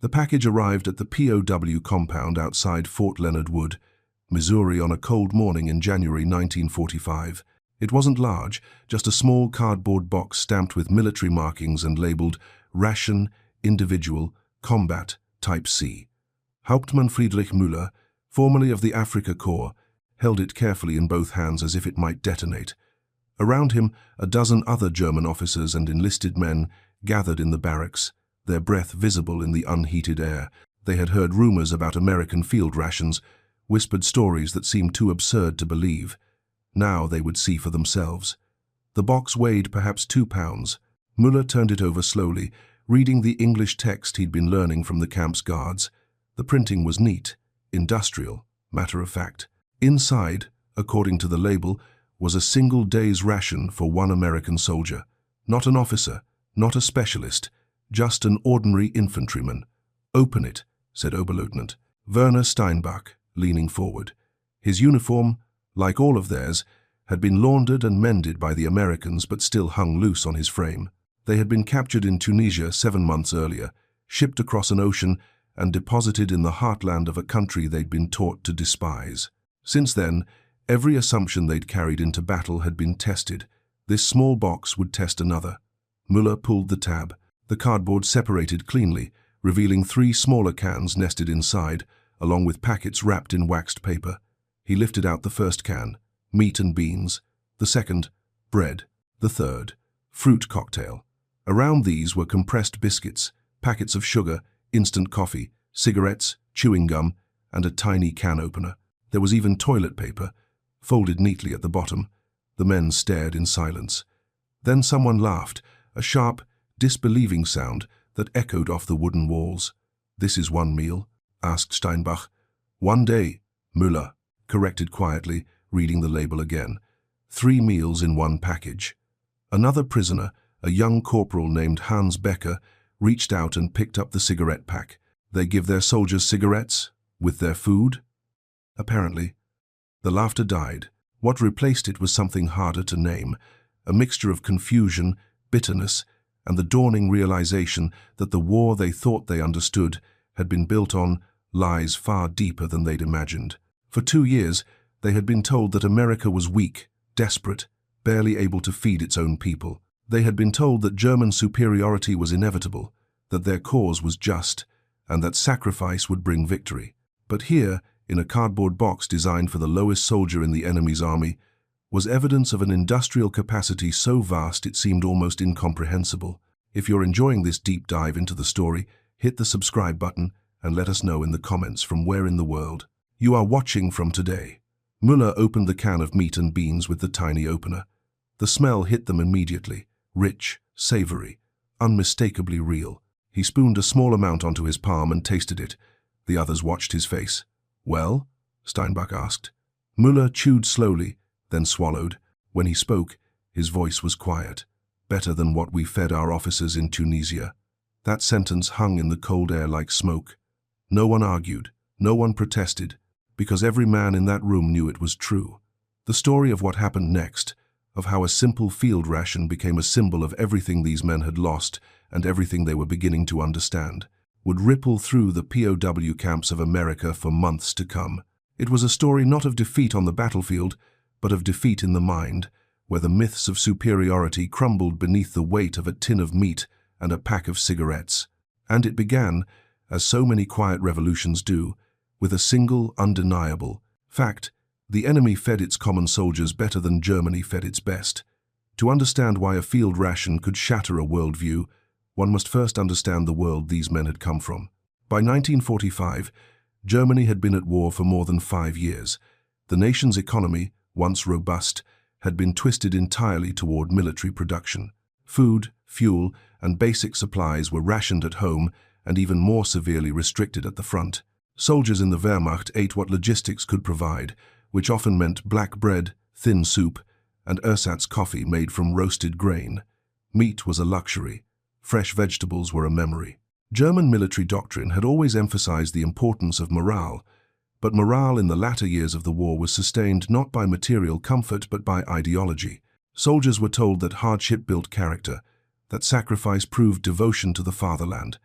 The package arrived at the POW compound outside Fort Leonard Wood, Missouri on a cold morning in January 1945. It wasn't large, just a small cardboard box stamped with military markings and labeled Ration, Individual, Combat, Type C. Hauptmann Friedrich Müller, formerly of the Afrika Korps, held it carefully in both hands as if it might detonate. Around him, a dozen other German officers and enlisted men gathered in the barracks, their breath visible in the unheated air. They had heard rumors about American field rations, whispered stories that seemed too absurd to believe. Now they would see for themselves. The box weighed perhaps 2 pounds. Müller turned it over slowly, reading the English text he'd been learning from the camp's guards. The printing was neat, industrial, matter-of-fact. Inside, according to the label, was a single day's ration for one American soldier. Not an officer, not a specialist, just an ordinary infantryman. "Open it," said Oberleutnant Werner Steinbach, leaning forward. His uniform, like all of theirs, had been laundered and mended by the Americans but still hung loose on his frame. They had been captured in Tunisia 7 months earlier, shipped across an ocean, and deposited in the heartland of a country they'd been taught to despise. Since then, every assumption they'd carried into battle had been tested. This small box would test another. Müller pulled the tab. The cardboard separated cleanly, revealing 3 smaller cans nested inside, along with packets wrapped in waxed paper. He lifted out the first can, meat and beans; the second, bread; the third, fruit cocktail. Around these were compressed biscuits, packets of sugar, instant coffee, cigarettes, chewing gum, and a tiny can opener. There was even toilet paper, folded neatly at the bottom. The men stared in silence. Then someone laughed, a sharp, disbelieving sound that echoed off the wooden walls. "This is one meal?" asked Steinbach. "One day," Müller corrected quietly, reading the label again. 3 meals in one package. Another prisoner, a young corporal named Hans Becker, reached out and picked up the cigarette pack. "They give their soldiers cigarettes? With their food?" "Apparently." The laughter died. What replaced it was something harder to name, a mixture of confusion, bitterness, and the dawning realization that the war they thought they understood had been built on lies far deeper than they'd imagined. For 2 years, they had been told that America was weak, desperate, barely able to feed its own people. They had been told that German superiority was inevitable, that their cause was just, and that sacrifice would bring victory. But here, in a cardboard box designed for the lowest soldier in the enemy's army, was evidence of an industrial capacity so vast it seemed almost incomprehensible. If you're enjoying this deep dive into the story, hit the subscribe button and let us know in the comments from where in the world you are watching from today. Müller opened the can of meat and beans with the tiny opener. The smell hit them immediately, rich, savory, unmistakably real. He spooned a small amount onto his palm and tasted it. The others watched his face. "Well?" Steinbach asked. Müller chewed slowly, then swallowed. When he spoke, his voice was quiet. "Better than what we fed our officers in Tunisia." That sentence hung in the cold air like smoke. No one argued, no one protested, because every man in that room knew it was true. The story of what happened next, of how a simple field ration became a symbol of everything these men had lost and everything they were beginning to understand, would ripple through the POW camps of America for months to come. It was a story not of defeat on the battlefield, but of defeat in the mind, where the myths of superiority crumbled beneath the weight of a tin of meat and a pack of cigarettes. And it began, as so many quiet revolutions do, with a single, undeniable fact: the enemy fed its common soldiers better than Germany fed its best. To understand why a field ration could shatter a worldview, one must first understand the world these men had come from. By 1945, Germany had been at war for more than 5 years. The nation's economy, once robust, had been twisted entirely toward military production. Food, fuel, and basic supplies were rationed at home and even more severely restricted at the front. Soldiers in the Wehrmacht ate what logistics could provide, which often meant black bread, thin soup, and ersatz coffee made from roasted grain. Meat was a luxury. Fresh vegetables were a memory. German military doctrine had always emphasized the importance of morale, but morale in the latter years of the war was sustained not by material comfort but by ideology. Soldiers were told that hardship built character, that sacrifice proved devotion to the fatherland,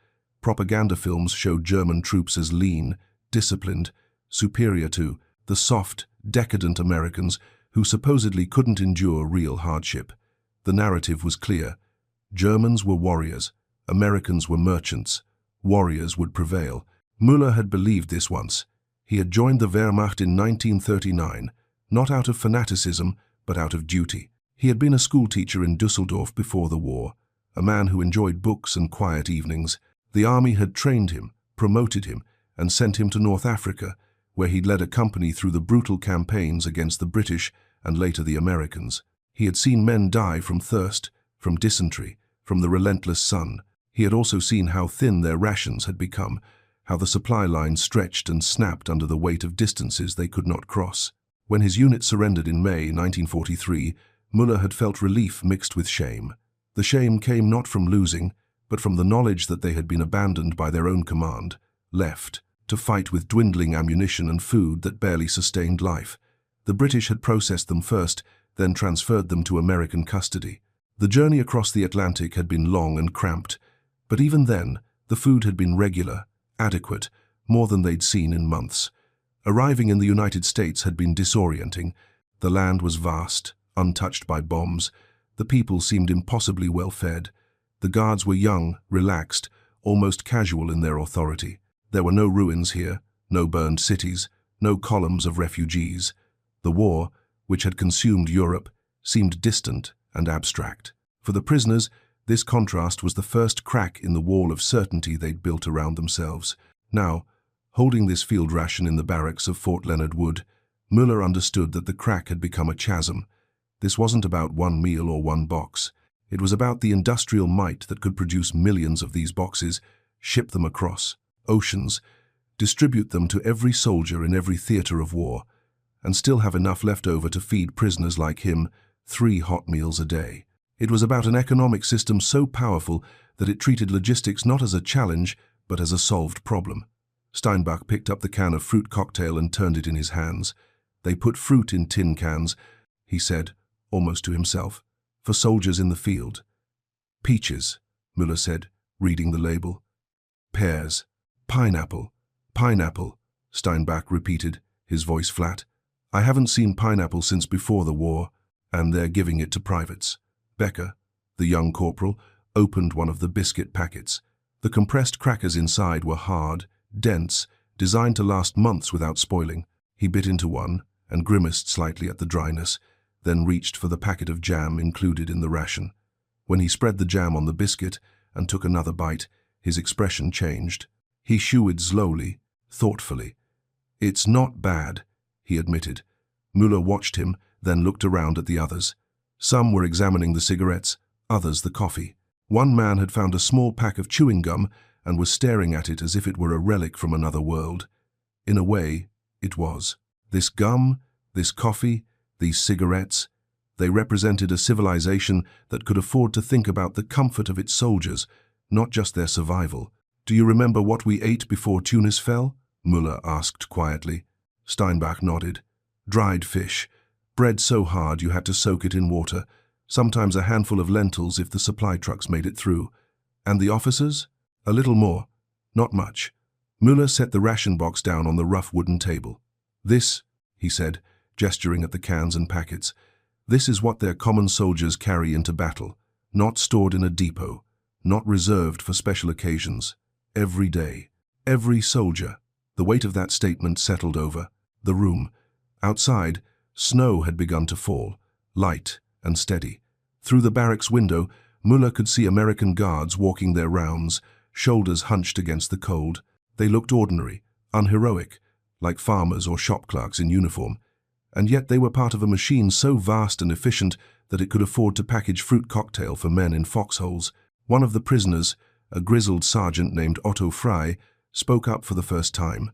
Propaganda films showed German troops as lean, disciplined, superior to the soft, decadent Americans who supposedly couldn't endure real hardship. The narrative was clear. Germans were warriors, Americans were merchants. Warriors would prevail. Müller had believed this once. He had joined the Wehrmacht in 1939, not out of fanaticism, but out of duty. He had been a schoolteacher in Düsseldorf before the war, a man who enjoyed books and quiet evenings. The army had trained him, promoted him, and sent him to North Africa, where he'd led a company through the brutal campaigns against the British and later the Americans. He had seen men die from thirst, from dysentery, from the relentless sun. He had also seen how thin their rations had become, how the supply lines stretched and snapped under the weight of distances they could not cross. When his unit surrendered in May 1943, Müller had felt relief mixed with shame. The shame came not from losing, but from the knowledge that they had been abandoned by their own command, left to fight with dwindling ammunition and food that barely sustained life. The British had processed them first, then transferred them to American custody. The journey across the Atlantic had been long and cramped, but even then, the food had been regular, adequate, more than they'd seen in months. Arriving in the United States had been disorienting. The land was vast, untouched by bombs. The people seemed impossibly well fed. The guards were young, relaxed, almost casual in their authority. There were no ruins here, no burned cities, no columns of refugees. The war, which had consumed Europe, seemed distant and abstract. For the prisoners, this contrast was the first crack in the wall of certainty they'd built around themselves. Now, holding this field ration in the barracks of Fort Leonard Wood, Müller understood that the crack had become a chasm. This wasn't about one meal or one box. It was about the industrial might that could produce millions of these boxes, ship them across oceans, distribute them to every soldier in every theater of war, and still have enough left over to feed prisoners like him 3 hot meals a day. It was about an economic system so powerful that it treated logistics not as a challenge, but as a solved problem. Steinbach picked up the can of fruit cocktail and turned it in his hands. They put fruit in tin cans, he said, almost to himself, for soldiers in the field. Peaches, Müller said, reading the label. Pears. Pineapple. Pineapple, Steinbach repeated, his voice flat. I haven't seen pineapple since before the war, and they're giving it to privates. Becker, the young corporal, opened one of the biscuit packets. The compressed crackers inside were hard, dense, designed to last months without spoiling. He bit into one and grimaced slightly at the dryness, then reached for the packet of jam included in the ration. When he spread the jam on the biscuit and took another bite, his expression changed. He chewed slowly, thoughtfully. It's not bad, he admitted. Müller watched him, then looked around at the others. Some were examining the cigarettes, others the coffee. One man had found a small pack of chewing gum and was staring at it as if it were a relic from another world. In a way, it was. This gum, this coffee, these cigarettes, they represented a civilization that could afford to think about the comfort of its soldiers, not just their survival. Do you remember what we ate before Tunis fell? Müller asked quietly. Steinbach nodded. Dried fish. Bread so hard you had to soak it in water. Sometimes a handful of lentils if the supply trucks made it through. And the officers? A little more. Not much. Müller set the ration box down on the rough wooden table. This, he said, gesturing at the cans and packets, this is what their common soldiers carry into battle, not stored in a depot, not reserved for special occasions. Every day. Every soldier. The weight of that statement settled over the room. Outside, snow had begun to fall, light and steady. Through the barracks window, Müller could see American guards walking their rounds, shoulders hunched against the cold. They looked ordinary, unheroic, like farmers or shop clerks in uniform, and yet they were part of a machine so vast and efficient that it could afford to package fruit cocktail for men in foxholes. One of the prisoners, a grizzled sergeant named Otto Frey, spoke up for the first time.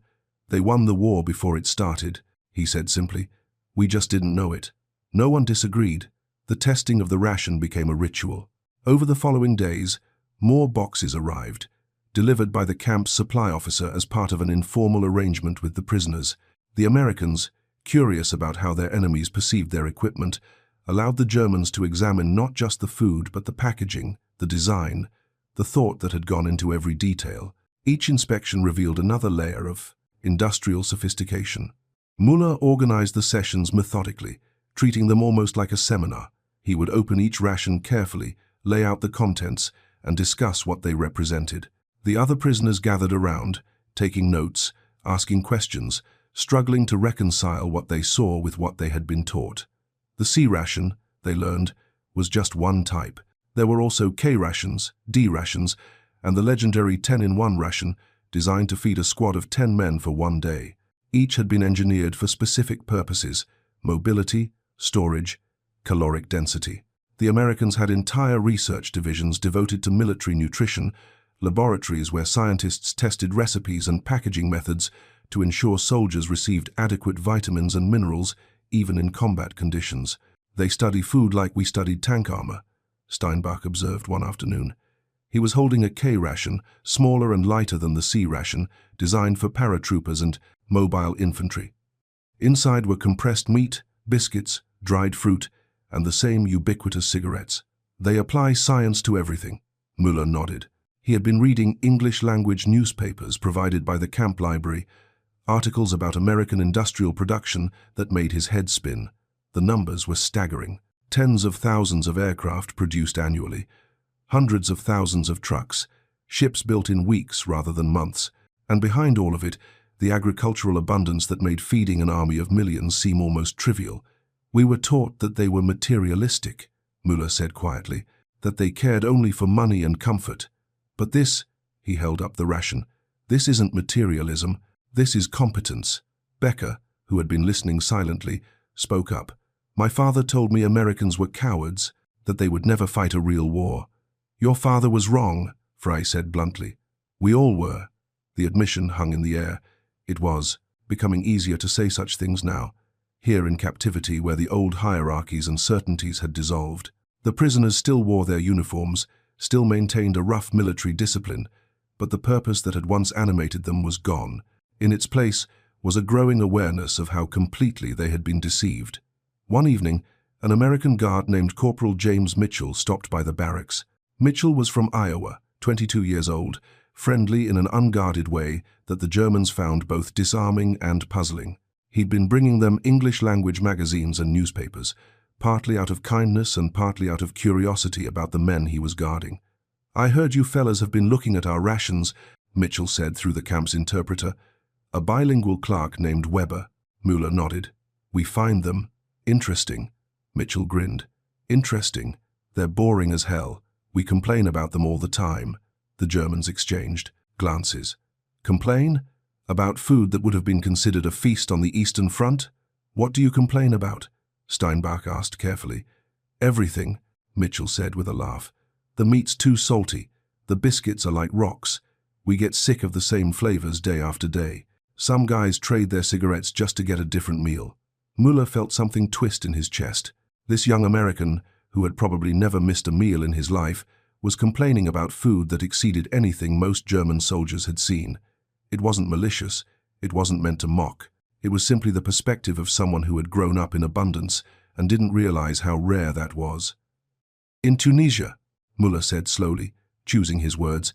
They won the war before it started, he said simply. We just didn't know it. No one disagreed. The testing of the ration became a ritual. Over the following days, more boxes arrived, delivered by the camp's supply officer as part of an informal arrangement with the prisoners. The Americans, curious about how their enemies perceived their equipment, allowed the Germans to examine not just the food but the packaging, the design, the thought that had gone into every detail. Each inspection revealed another layer of industrial sophistication. Müller organized the sessions methodically, treating them almost like a seminar. He would open each ration carefully, lay out the contents, and discuss what they represented. The other prisoners gathered around, taking notes, asking questions, struggling to reconcile what they saw with what they had been taught. The C-ration, they learned, was just one type. There were also K-rations, D-rations, and the legendary 10-in-1 ration, designed to feed a squad of 10 men for one day. Each had been engineered for specific purposes: mobility, storage, caloric density. The Americans had entire research divisions devoted to military nutrition, laboratories where scientists tested recipes and packaging methods to ensure soldiers received adequate vitamins and minerals even in combat conditions. "They study food like we studied tank armor," Steinbach observed one afternoon. He was holding a K-ration, smaller and lighter than the C-ration, designed for paratroopers and mobile infantry. Inside were compressed meat, biscuits, dried fruit, and the same ubiquitous cigarettes. "They apply science to everything," Müller nodded. He had been reading English-language newspapers provided by the camp library, articles about American industrial production that made his head spin. The numbers were staggering. Tens of thousands of aircraft produced annually, hundreds of thousands of trucks, ships built in weeks rather than months, and behind all of it, the agricultural abundance that made feeding an army of millions seem almost trivial. "We were taught that they were materialistic," Müller said quietly, "that they cared only for money and comfort. But this," he held up the ration, "this isn't materialism, this is competence." Becker, who had been listening silently, spoke up. "My father told me Americans were cowards, that they would never fight a real war." "Your father was wrong," Fry said bluntly. "We all were." The admission hung in the air. It was becoming easier to say such things now, here in captivity where the old hierarchies and certainties had dissolved. The prisoners still wore their uniforms, still maintained a rough military discipline, but the purpose that had once animated them was gone. In its place was a growing awareness of how completely they had been deceived. One evening, an American guard named Corporal James Mitchell stopped by the barracks. Mitchell was from Iowa, 22 years old, friendly in an unguarded way that the Germans found both disarming and puzzling. He'd been bringing them English-language magazines and newspapers, partly out of kindness and partly out of curiosity about the men he was guarding. "I heard you fellas have been looking at our rations," Mitchell said through the camp's interpreter. "A bilingual clerk named Weber." Müller nodded. "We find them interesting." Mitchell grinned. "Interesting? They're boring as hell. We complain about them all the time." The Germans exchanged glances. "Complain? About food that would have been considered a feast on the Eastern Front? What do you complain about?" Steinbach asked carefully. "Everything," Mitchell said with a laugh. "The meat's too salty. The biscuits are like rocks. We get sick of the same flavors day after day. Some guys trade their cigarettes just to get a different meal." Müller felt something twist in his chest. This young American, who had probably never missed a meal in his life, was complaining about food that exceeded anything most German soldiers had seen. It wasn't malicious. It wasn't meant to mock. It was simply the perspective of someone who had grown up in abundance and didn't realize how rare that was. "In Tunisia," Müller said slowly, choosing his words,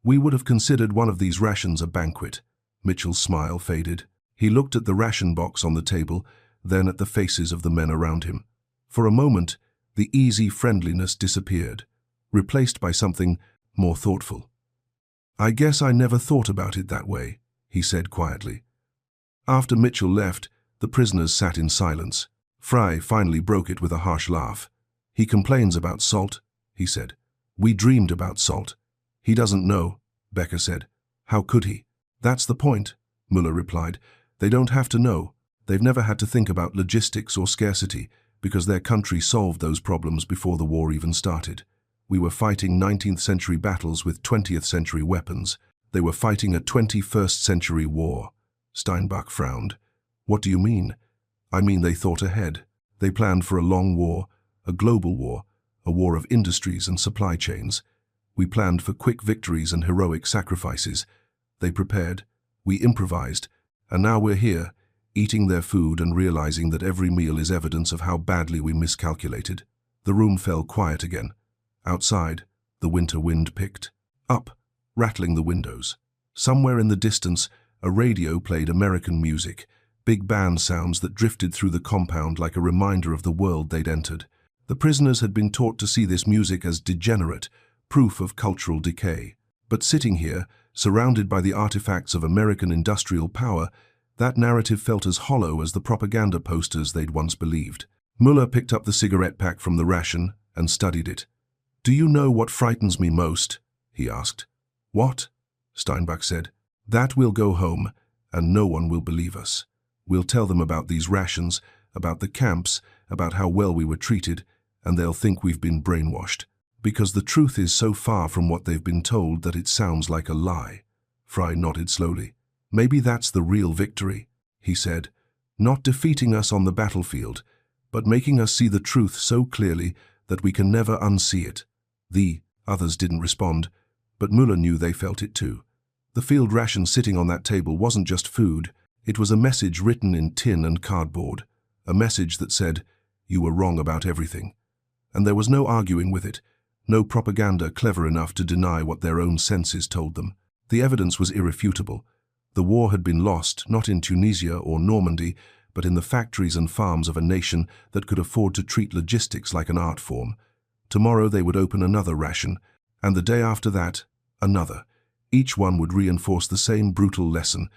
"we would have considered one of these rations a banquet." Mitchell's smile faded. He looked at the ration box on the table, then at the faces of the men around him. For a moment, the easy friendliness disappeared, replaced by something more thoughtful. "I guess I never thought about it that way," he said quietly. After Mitchell left, the prisoners sat in silence. Fry finally broke it with a harsh laugh. "He complains about salt," he said. "We dreamed about salt." "He doesn't know," Becker said. "How could he?" "That's the point," Müller replied. "They don't have to know. They've never had to think about logistics or scarcity because their country solved those problems before the war even started. We were fighting 19th century battles with 20th century weapons. They were fighting a 21st century war." Steinbach frowned. "What do you mean?" "I mean they thought ahead. They planned for a long war, a global war, a war of industries and supply chains. We planned for quick victories and heroic sacrifices. They prepared, we improvised, and now we're here, eating their food and realizing that every meal is evidence of how badly we miscalculated." The room fell quiet again. Outside, the winter wind picked up, rattling the windows. Somewhere in the distance, a radio played American music, big band sounds that drifted through the compound like a reminder of the world they'd entered. The prisoners had been taught to see this music as degenerate, proof of cultural decay. But sitting here, surrounded by the artifacts of American industrial power, that narrative felt as hollow as the propaganda posters they'd once believed. Müller picked up the cigarette pack from the ration and studied it. "Do you know what frightens me most?" he asked. "What?" Steinbach said. "That we'll go home, and no one will believe us. We'll tell them about these rations, about the camps, about how well we were treated, and they'll think we've been brainwashed. Because the truth is so far from what they've been told that it sounds like a lie." Fry nodded slowly. "Maybe that's the real victory," he said. "Not defeating us on the battlefield, but making us see the truth so clearly that we can never unsee it." The others didn't respond, but Müller knew they felt it too. The field ration sitting on that table wasn't just food, it was a message written in tin and cardboard, a message that said, "You were wrong about everything." And there was no arguing with it, no propaganda clever enough to deny what their own senses told them. The evidence was irrefutable. The war had been lost, not in Tunisia or Normandy, but in the factories and farms of a nation that could afford to treat logistics like an art form. Tomorrow they would open another ration, and the day after that, another. Each one would reinforce the same brutal lesson.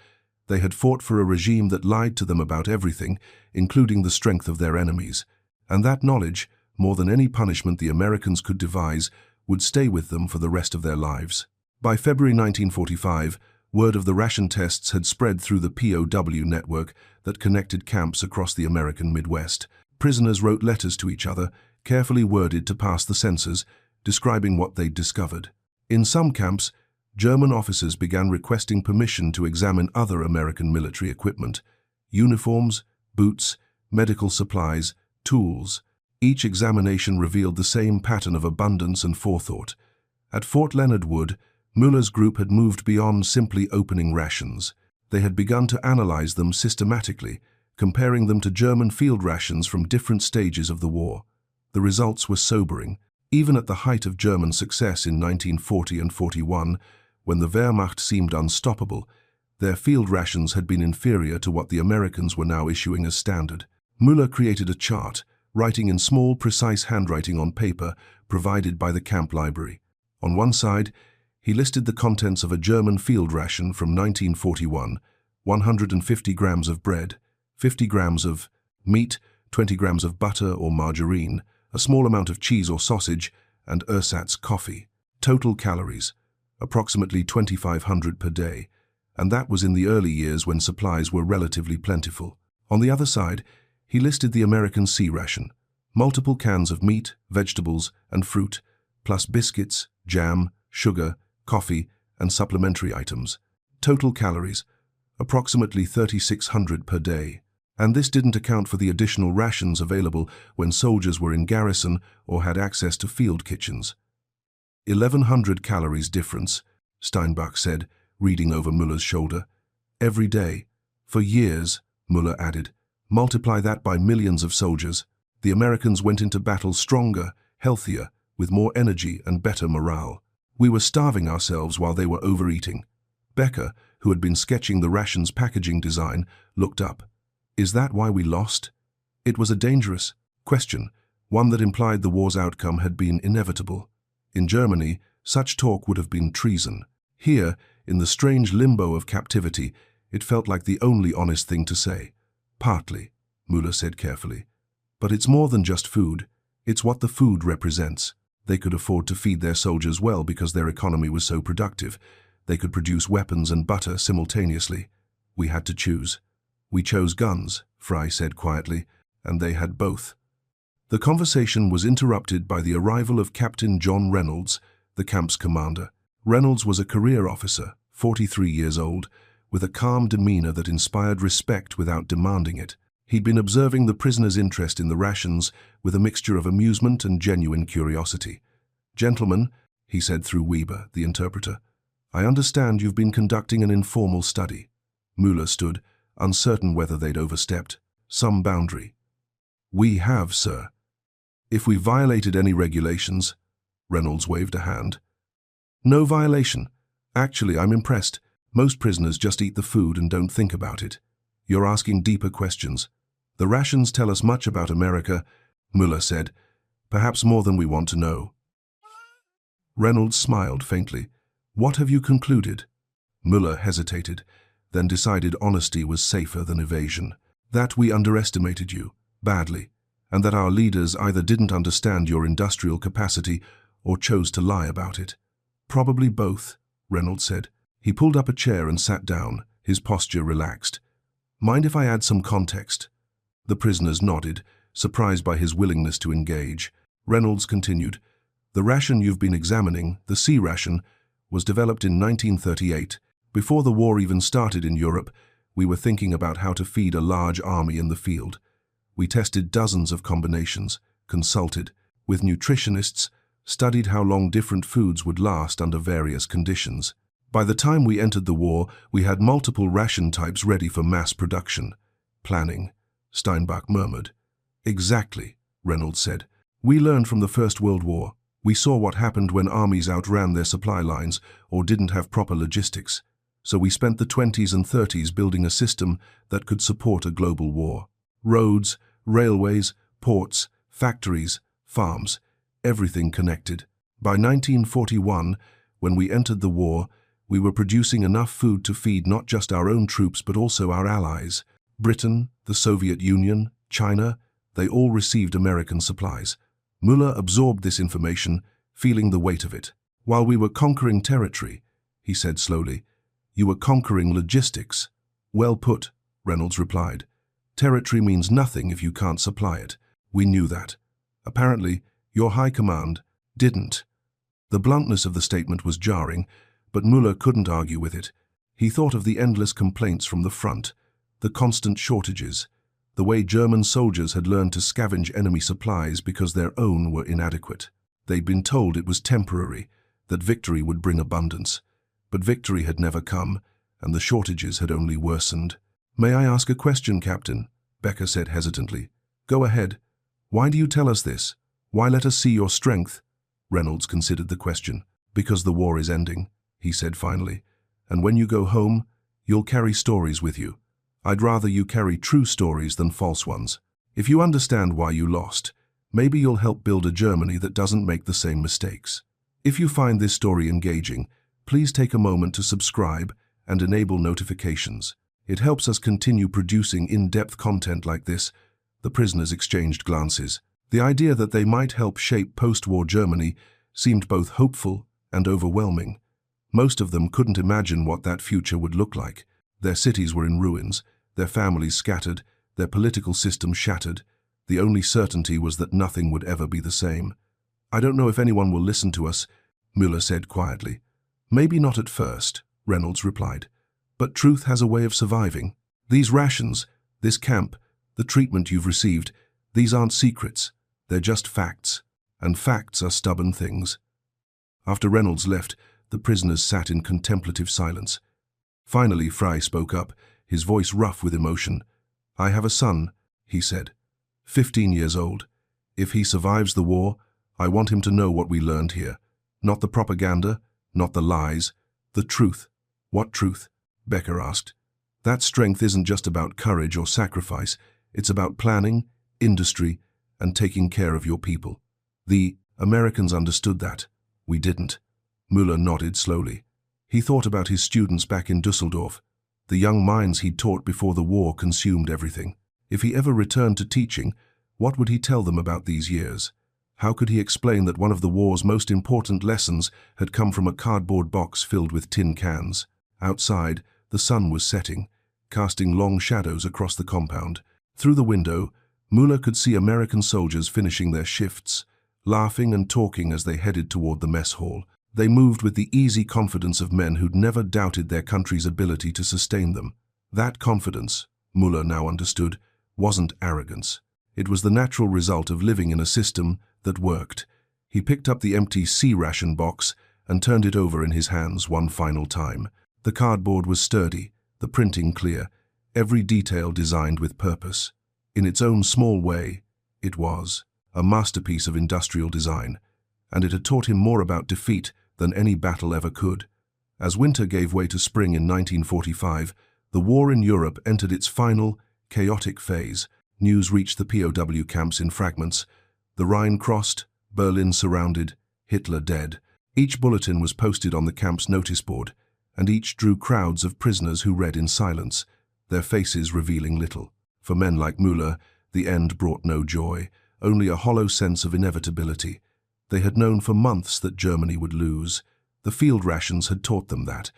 They had fought for a regime that lied to them about everything, including the strength of their enemies. And that knowledge, more than any punishment the Americans could devise, would stay with them for the rest of their lives. By February 1945, word of the ration tests had spread through the POW network that connected camps across the American Midwest. Prisoners wrote letters to each other, carefully worded to pass the censors, describing what they'd discovered. In some camps, German officers began requesting permission to examine other American military equipment: uniforms, boots, medical supplies, tools. Each examination revealed the same pattern of abundance and forethought. At Fort Leonard Wood, Müller's group had moved beyond simply opening rations. They had begun to analyze them systematically, comparing them to German field rations from different stages of the war. The results were sobering. Even at the height of German success in 1940 and 41, when the Wehrmacht seemed unstoppable, their field rations had been inferior to what the Americans were now issuing as standard. Müller created a chart, writing in small, precise handwriting on paper provided by the camp library. On one side, he listed the contents of a German field ration from 1941: 150 grams of bread, 50 grams of meat, 20 grams of butter or margarine, a small amount of cheese or sausage, and ersatz coffee. Total calories, approximately 2,500 per day, and that was in the early years when supplies were relatively plentiful. On the other side, he listed the American C-ration: multiple cans of meat, vegetables, and fruit, plus biscuits, jam, sugar, coffee, and supplementary items. Total calories, approximately 3,600 per day. And this didn't account for the additional rations available when soldiers were in garrison or had access to field kitchens. 1,100 calories difference, Steinbach said, reading over Müller's shoulder. Every day. For years, Müller added. Multiply that by millions of soldiers. The Americans went into battle stronger, healthier, with more energy and better morale. We were starving ourselves while they were overeating. Becker, who had been sketching the rations packaging design, looked up. Is that why we lost? It was a dangerous question, one that implied the war's outcome had been inevitable. In Germany, such talk would have been treason. Here, in the strange limbo of captivity, it felt like the only honest thing to say. Partly, Müller said carefully. But it's more than just food. It's what the food represents. They could afford to feed their soldiers well because their economy was so productive. They could produce weapons and butter simultaneously. We had to choose. We chose guns, Fry said quietly, and they had both. The conversation was interrupted by the arrival of Captain John Reynolds, the camp's commander. Reynolds was a career officer, 43 years old, with a calm demeanor that inspired respect without demanding it. He'd been observing the prisoners' interest in the rations with a mixture of amusement and genuine curiosity. Gentlemen, he said through Weber, the interpreter, I understand you've been conducting an informal study. Müller stood, uncertain whether they'd overstepped some boundary. We have, sir. If we violated any regulations, Reynolds waved a hand. No violation. Actually, I'm impressed. Most prisoners just eat the food and don't think about it. You're asking deeper questions. The rations tell us much about America, Müller said, perhaps more than we want to know. Reynolds smiled faintly. What have you concluded? Müller hesitated, then decided honesty was safer than evasion. That we underestimated you, badly, and that our leaders either didn't understand your industrial capacity or chose to lie about it. Probably both, Reynolds said. He pulled up a chair and sat down, his posture relaxed. Mind if I add some context? The prisoners nodded, surprised by his willingness to engage. Reynolds continued, the ration you've been examining, the C-ration, was developed in 1938. Before the war even started in Europe, we were thinking about how to feed a large army in the field. We tested dozens of combinations, consulted with nutritionists, studied how long different foods would last under various conditions. By the time we entered the war, we had multiple ration types ready for mass production. Planning, Steinbach murmured. Exactly, Reynolds said. We learned from the First World War. We saw what happened when armies outran their supply lines or didn't have proper logistics. So we spent the 20s and 30s building a system that could support a global war. Roads, railways, ports, factories, farms, everything connected. By 1941, when we entered the war, we were producing enough food to feed not just our own troops but also our allies. Britain, the Soviet Union, China, they all received American supplies. Müller absorbed this information, feeling the weight of it. While we were conquering territory, he said slowly, you were conquering logistics. Well put, Reynolds replied. Territory means nothing if you can't supply it. We knew that. Apparently, your high command didn't. The bluntness of the statement was jarring, but Müller couldn't argue with it. He thought of the endless complaints from the front, the constant shortages, the way German soldiers had learned to scavenge enemy supplies because their own were inadequate. They'd been told it was temporary, that victory would bring abundance. But victory had never come, and the shortages had only worsened. May I ask a question, Captain? Becker said hesitantly. Go ahead. Why do you tell us this? Why let us see your strength? Reynolds considered the question. Because the war is ending, he said finally. And when you go home, you'll carry stories with you. I'd rather you carry true stories than false ones. If you understand why you lost, maybe you'll help build a Germany that doesn't make the same mistakes. If you find this story engaging, please take a moment to subscribe and enable notifications. It helps us continue producing in-depth content like this. The prisoners exchanged glances. The idea that they might help shape post-war Germany seemed both hopeful and overwhelming. Most of them couldn't imagine what that future would look like. Their cities were in ruins, their families scattered, their political system shattered. The only certainty was that nothing would ever be the same. I don't know if anyone will listen to us, Müller said quietly. Maybe not at first, Reynolds replied. But truth has a way of surviving. These rations, this camp, the treatment you've received, these aren't secrets. They're just facts. And facts are stubborn things. After Reynolds left, the prisoners sat in contemplative silence. Finally, Frey spoke up, his voice rough with emotion. I have a son, he said, 15 years old. If he survives the war, I want him to know what we learned here. Not the propaganda, not the lies, the truth. What truth? Becker asked. That strength isn't just about courage or sacrifice. It's about planning, industry, and taking care of your people. The Americans understood that. We didn't. Müller nodded slowly. He thought about his students back in Düsseldorf. The young minds he'd taught before the war consumed everything. If he ever returned to teaching, what would he tell them about these years? How could he explain that one of the war's most important lessons had come from a cardboard box filled with tin cans? Outside, the sun was setting, casting long shadows across the compound. Through the window, Müller could see American soldiers finishing their shifts, laughing and talking as they headed toward the mess hall. They moved with the easy confidence of men who'd never doubted their country's ability to sustain them. That confidence, Müller now understood, wasn't arrogance. It was the natural result of living in a system that worked. He picked up the empty C-ration box and turned it over in his hands one final time. The cardboard was sturdy, the printing clear, every detail designed with purpose. In its own small way, it was a masterpiece of industrial design, and it had taught him more about defeat than any battle ever could. As winter gave way to spring in 1945, the war in Europe entered its final, chaotic phase. News reached the POW camps in fragments. The Rhine crossed, Berlin surrounded, Hitler dead. Each bulletin was posted on the camp's notice board, and each drew crowds of prisoners who read in silence, their faces revealing little. For men like Müller, the end brought no joy, only a hollow sense of inevitability. They had known for months that Germany would lose. The field rations had taught them that.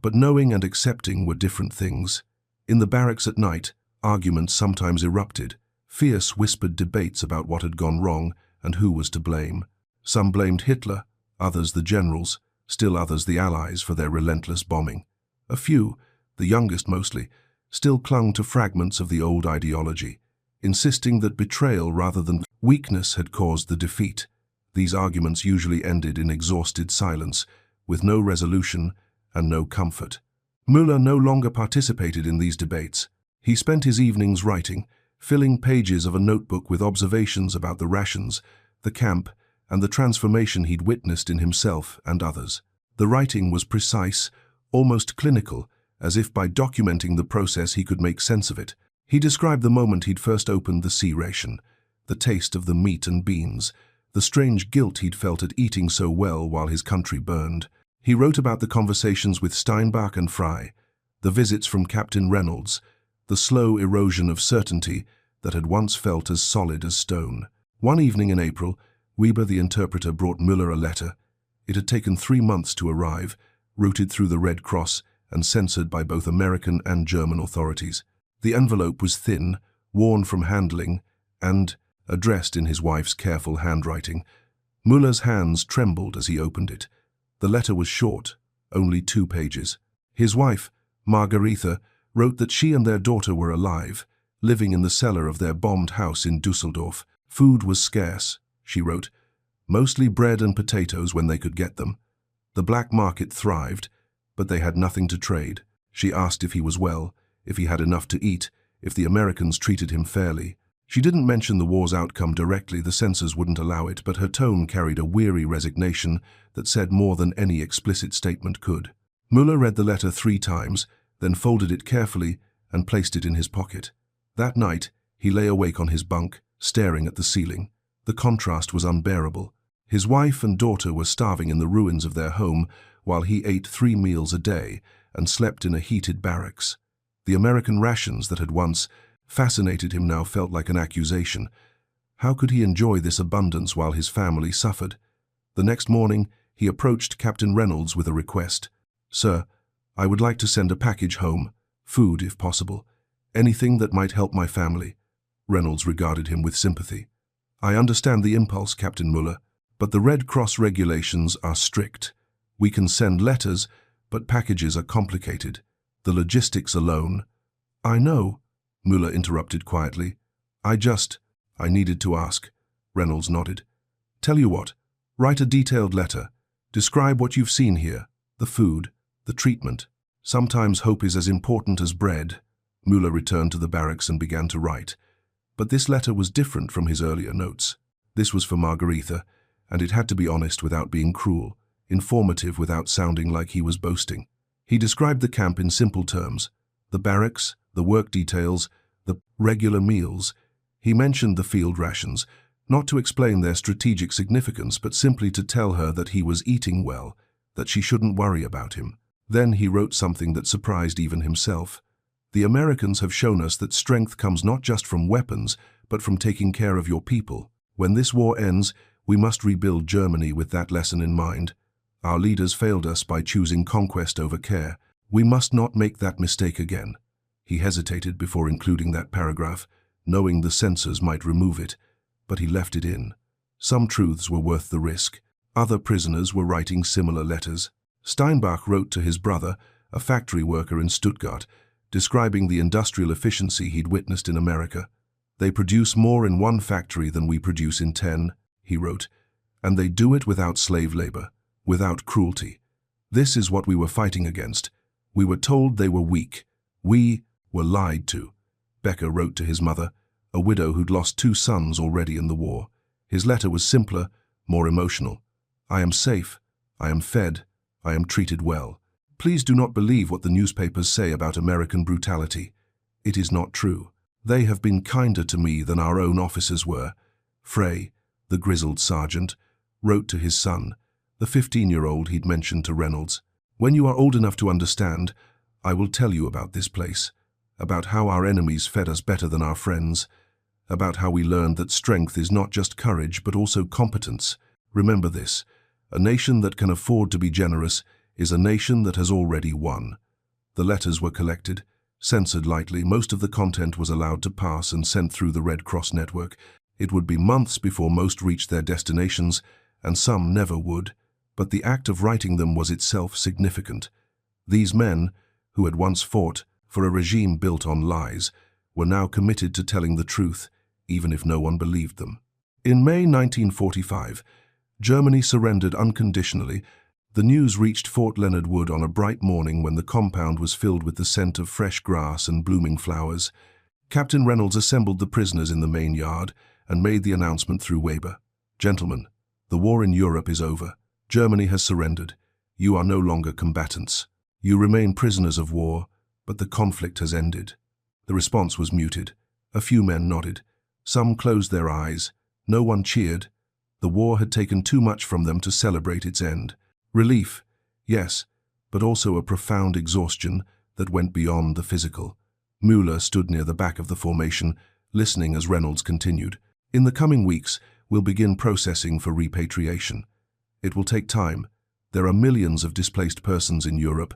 But knowing and accepting were different things. In the barracks at night, arguments sometimes erupted, fierce whispered debates about what had gone wrong and who was to blame. Some blamed Hitler, others the generals, still others the Allies for their relentless bombing. A few, the youngest mostly, still clung to fragments of the old ideology, insisting that betrayal rather than weakness had caused the defeat. These arguments usually ended in exhausted silence, with no resolution and no comfort. Müller no longer participated in these debates. He spent his evenings writing, filling pages of a notebook with observations about the rations, the camp, and the transformation he'd witnessed in himself and others. The writing was precise, almost clinical, as if by documenting the process he could make sense of it. He described the moment he'd first opened the C-ration, the taste of the meat and beans, the strange guilt he'd felt at eating so well while his country burned. He wrote about the conversations with Steinbach and Frey, the visits from Captain Reynolds, the slow erosion of certainty that had once felt as solid as stone. One evening in April, Weber the interpreter brought Müller a letter. It had taken 3 months to arrive, routed through the Red Cross and censored by both American and German authorities. The envelope was thin, worn from handling, and addressed in his wife's careful handwriting. Müller's hands trembled as he opened it. The letter was short, only 2 pages. His wife, Margaretha, wrote that she and their daughter were alive, living in the cellar of their bombed house in Düsseldorf. Food was scarce, she wrote, mostly bread and potatoes when they could get them. The black market thrived, but they had nothing to trade. She asked if he was well, if he had enough to eat, if the Americans treated him fairly. She didn't mention the war's outcome directly, the censors wouldn't allow it, but her tone carried a weary resignation that said more than any explicit statement could. Müller read the letter 3 times, then folded it carefully and placed it in his pocket. That night, he lay awake on his bunk, staring at the ceiling. The contrast was unbearable. His wife and daughter were starving in the ruins of their home, while he ate 3 meals a day and slept in a heated barracks. The American rations that had once fascinated him now felt like an accusation. How could he enjoy this abundance while his family suffered? The next morning, he approached Captain Reynolds with a request. "Sir, I would like to send a package home, food if possible, anything that might help my family." Reynolds regarded him with sympathy. "I understand the impulse, Captain Müller, but the Red Cross regulations are strict. We can send letters, but packages are complicated. The logistics alone—" "I know," Müller interrupted quietly. I needed to ask." Reynolds nodded. "Tell you what, write a detailed letter. Describe what you've seen here, the food, the treatment. Sometimes hope is as important as bread." Müller returned to the barracks and began to write. But this letter was different from his earlier notes. This was for Margaretha, and it had to be honest without being cruel, informative without sounding like he was boasting. He described the camp in simple terms: the barracks, the work details, the regular meals. He mentioned the field rations, not to explain their strategic significance, but simply to tell her that he was eating well, that she shouldn't worry about him. Then he wrote something that surprised even himself. "The Americans have shown us that strength comes not just from weapons, but from taking care of your people. When this war ends, we must rebuild Germany with that lesson in mind. Our leaders failed us by choosing conquest over care. We must not make that mistake again." He hesitated before including that paragraph, knowing the censors might remove it, but he left it in. Some truths were worth the risk. Other prisoners were writing similar letters. Steinbach wrote to his brother, a factory worker in Stuttgart, describing the industrial efficiency he'd witnessed in America. "They produce more in one factory than we produce in 10, he wrote, "and they do it without slave labor, without cruelty. This is what we were fighting against. We were told they were weak. We were lied to." Becker wrote to his mother, a widow who'd lost 2 sons already in the war. His letter was simpler, more emotional. "I am safe. I am fed. I am treated well." Please do not believe what the newspapers say about American brutality. It is not true. They have been kinder to me than our own officers were. Frey, the grizzled sergeant, wrote to his son, the 15-year-old he'd mentioned to Reynolds. When you are old enough to understand, I will tell you about this place, about how our enemies fed us better than our friends, about how we learned that strength is not just courage but also competence. Remember this, a nation that can afford to be generous is a nation that has already won. The letters were collected, censored lightly. Most of the content was allowed to pass and sent through the Red Cross network. It would be months before most reached their destinations, and some never would, but the act of writing them was itself significant. These men, who had once fought for a regime built on lies, were now committed to telling the truth, even if no one believed them. In May 1945, Germany surrendered unconditionally. The news reached Fort Leonard Wood on a bright morning when the compound was filled with the scent of fresh grass and blooming flowers. Captain Reynolds assembled the prisoners in the main yard and made the announcement through Weber. Gentlemen, the war in Europe is over. Germany has surrendered. You are no longer combatants. You remain prisoners of war, but the conflict has ended. The response was muted. A few men nodded. Some closed their eyes. No one cheered. The war had taken too much from them to celebrate its end. Relief, yes, but also a profound exhaustion that went beyond the physical. Müller stood near the back of the formation, listening as Reynolds continued. In the coming weeks, we'll begin processing for repatriation. It will take time. There are millions of displaced persons in Europe,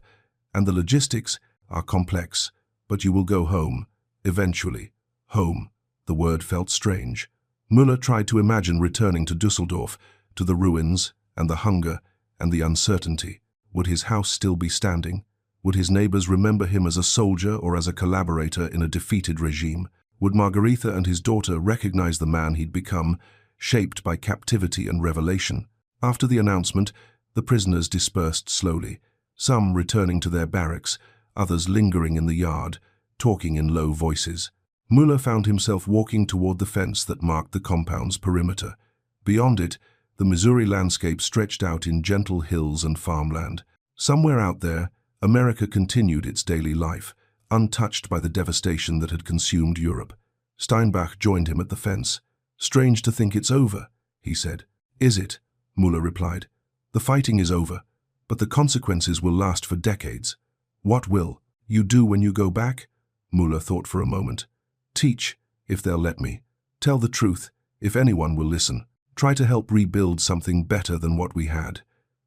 and the logistics are complex, but you will go home, eventually. Home. The word felt strange. Müller tried to imagine returning to Düsseldorf, to the ruins and the hunger and the uncertainty. Would his house still be standing? Would his neighbors remember him as a soldier or as a collaborator in a defeated regime? Would Margarita and his daughter recognize the man he'd become, shaped by captivity and revelation? After the announcement, the prisoners dispersed slowly, some returning to their barracks, others lingering in the yard, talking in low voices. Müller found himself walking toward the fence that marked the compound's perimeter. Beyond it, the Missouri landscape stretched out in gentle hills and farmland. Somewhere out there, America continued its daily life, untouched by the devastation that had consumed Europe. Steinbach joined him at the fence. "Strange to think it's over," he said. "Is it?" Müller replied. "The fighting is over, but the consequences will last for decades." "What will you do when you go back?" Müller thought for a moment. "Teach, if they'll let me. Tell the truth, if anyone will listen. Try to help rebuild something better than what we had.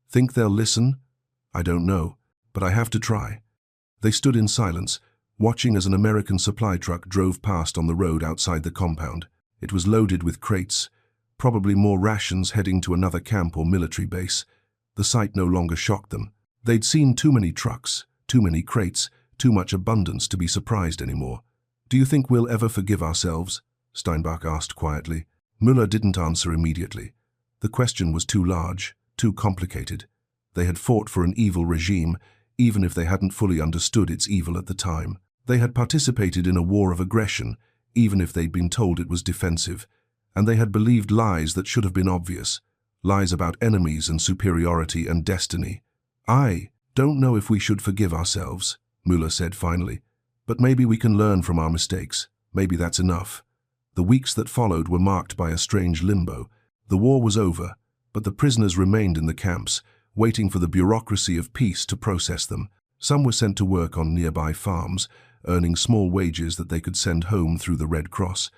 Think they'll listen? I don't know, but I have to try." They stood in silence, watching as an American supply truck drove past on the road outside the compound. It was loaded with crates, probably more rations heading to another camp or military base. The sight no longer shocked them. They'd seen too many trucks, too many crates, too much abundance to be surprised anymore. "Do you think we'll ever forgive ourselves?" Steinbach asked quietly. Müller didn't answer immediately. The question was too large, too complicated. They had fought for an evil regime, even if they hadn't fully understood its evil at the time. They had participated in a war of aggression, even if they'd been told it was defensive. And they had believed lies that should have been obvious. Lies about enemies and superiority and destiny. "I don't know if we should forgive ourselves," Müller said finally. "But maybe we can learn from our mistakes. Maybe that's enough." The weeks that followed were marked by a strange limbo. The war was over, but the prisoners remained in the camps, waiting for the bureaucracy of peace to process them. Some were sent to work on nearby farms, earning small wages that they could send home through the Red Cross.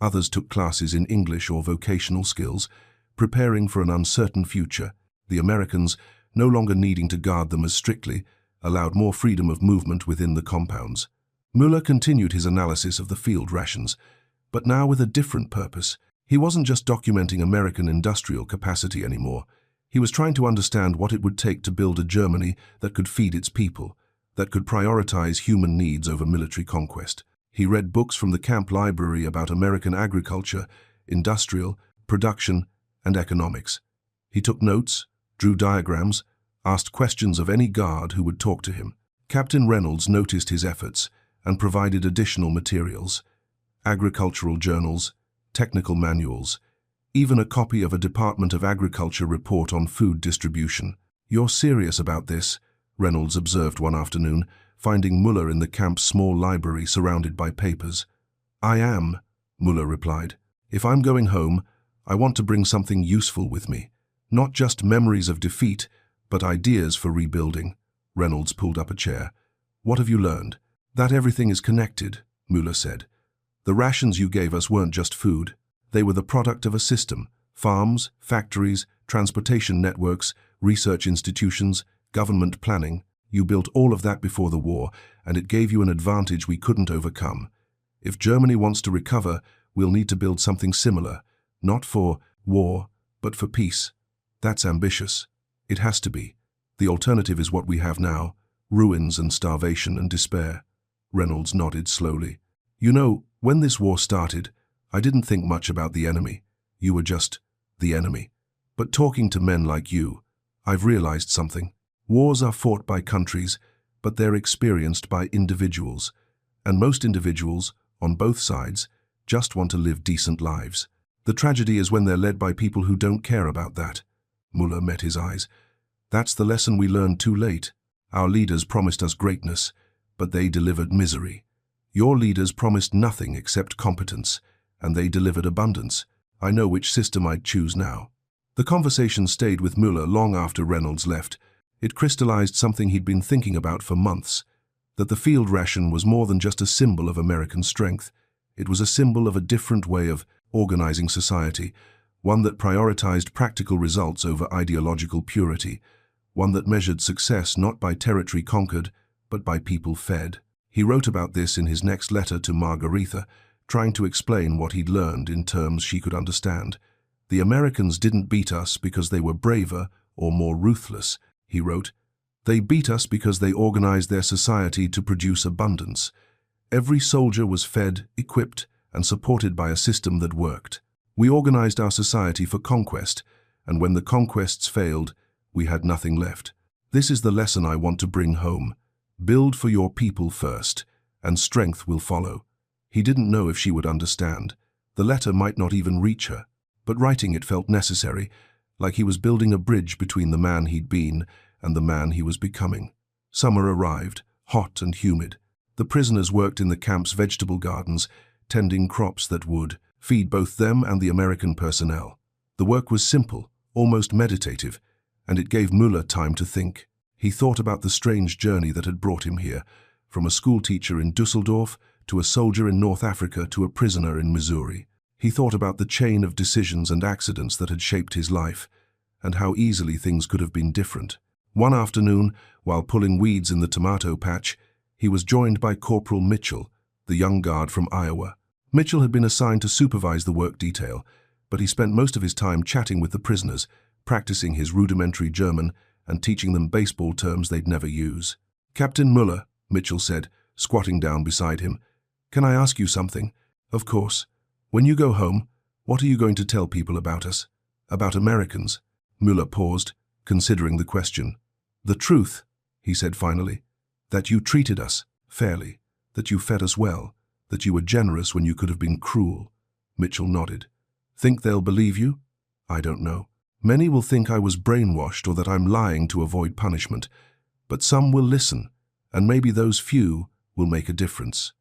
Others took classes in English or vocational skills, preparing for an uncertain future. The Americans, no longer needing to guard them as strictly, allowed more freedom of movement within the compounds. Müller continued his analysis of the field rations, but now with a different purpose. He wasn't just documenting American industrial capacity anymore. He was trying to understand what it would take to build a Germany that could feed its people, that could prioritize human needs over military conquest. He read books from the camp library about American agriculture, industrial, production, and economics. He took notes, drew diagrams, asked questions of any guard who would talk to him. Captain Reynolds noticed his efforts and provided additional materials. Agricultural journals, technical manuals, even a copy of a Department of Agriculture report on food distribution. "You're serious about this?" Reynolds observed one afternoon, finding Müller in the camp's small library surrounded by papers. "I am," Müller replied. "If I'm going home, I want to bring something useful with me. Not just memories of defeat, but ideas for rebuilding." Reynolds pulled up a chair. "What have you learned?" "That everything is connected," Müller said. "The rations you gave us weren't just food. They were the product of a system. Farms, factories, transportation networks, research institutions, government planning. You built all of that before the war, and it gave you an advantage we couldn't overcome. If Germany wants to recover, we'll need to build something similar, not for war, but for peace. That's ambitious. It has to be. The alternative is what we have now, ruins and starvation and despair." Reynolds nodded slowly. "You know, when this war started, I didn't think much about the enemy. You were just the enemy. But talking to men like you, I've realized something. Wars are fought by countries, but they're experienced by individuals. And most individuals, on both sides, just want to live decent lives. The tragedy is when they're led by people who don't care about that." Müller met his eyes. "That's the lesson we learned too late. Our leaders promised us greatness, but they delivered misery. Your leaders promised nothing except competence, and they delivered abundance. I know which system I'd choose now." The conversation stayed with Müller long after Reynolds left. It crystallized something he'd been thinking about for months, that the field ration was more than just a symbol of American strength. It was a symbol of a different way of organizing society, one that prioritized practical results over ideological purity, one that measured success not by territory conquered, but by people fed. He wrote about this in his next letter to Margaretha, trying to explain what he'd learned in terms she could understand. "The Americans didn't beat us because they were braver or more ruthless," he wrote. "They beat us because they organized their society to produce abundance. Every soldier was fed, equipped, and supported by a system that worked. We organized our society for conquest, and when the conquests failed, we had nothing left. This is the lesson I want to bring home. Build for your people first, and strength will follow." He didn't know if she would understand. The letter might not even reach her, but writing it felt necessary, like he was building a bridge between the man he'd been and the man he was becoming. Summer arrived, hot and humid. The prisoners worked in the camp's vegetable gardens, tending crops that would feed both them and the American personnel. The work was simple, almost meditative, and it gave Müller time to think. He thought about the strange journey that had brought him here, from a schoolteacher in Düsseldorf to a soldier in North Africa to a prisoner in Missouri. He thought about the chain of decisions and accidents that had shaped his life, and how easily things could have been different. One afternoon, while pulling weeds in the tomato patch, he was joined by Corporal Mitchell, the young guard from Iowa. Mitchell had been assigned to supervise the work detail, but he spent most of his time chatting with the prisoners, practicing his rudimentary German and teaching them baseball terms they'd never use. "Captain Müller," Mitchell said, squatting down beside him, "can I ask you something?" "Of course. When you go home, what are you going to tell people about us? About Americans?" Müller paused, considering the question. "The truth," he said finally, "that you treated us fairly, that you fed us well, that you were generous when you could have been cruel." Mitchell nodded. "Think they'll believe you?" "I don't know. Many will think I was brainwashed or that I'm lying to avoid punishment, but some will listen, and maybe those few will make a difference."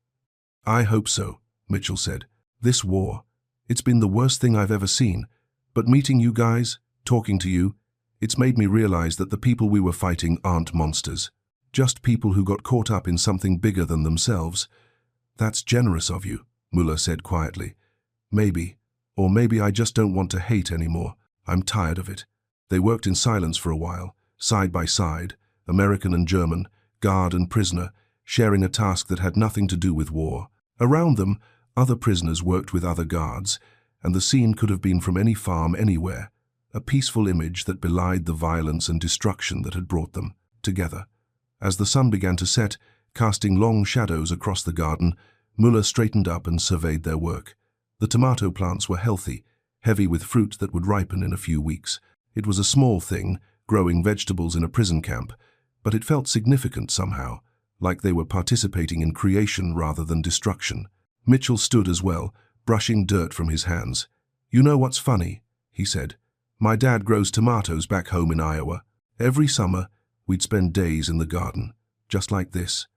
"I hope so," Mitchell said. "This war, it's been the worst thing I've ever seen, but meeting you guys, talking to you, it's made me realize that the people we were fighting aren't monsters, just people who got caught up in something bigger than themselves." "That's generous of you," Müller said quietly. "Maybe, or maybe I just don't want to hate anymore. I'm tired of it." They worked in silence for a while, side by side, American and German, guard and prisoner, sharing a task that had nothing to do with war. Around them, other prisoners worked with other guards, and the scene could have been from any farm anywhere, a peaceful image that belied the violence and destruction that had brought them together. As the sun began to set, casting long shadows across the garden, Müller straightened up and surveyed their work. The tomato plants were healthy, heavy with fruit that would ripen in a few weeks. It was a small thing, growing vegetables in a prison camp, but it felt significant somehow, like they were participating in creation rather than destruction. Mitchell stood as well, brushing dirt from his hands. "You know what's funny?" he said. "My dad grows tomatoes back home in Iowa. Every summer, We'd spend days in the garden, just like this.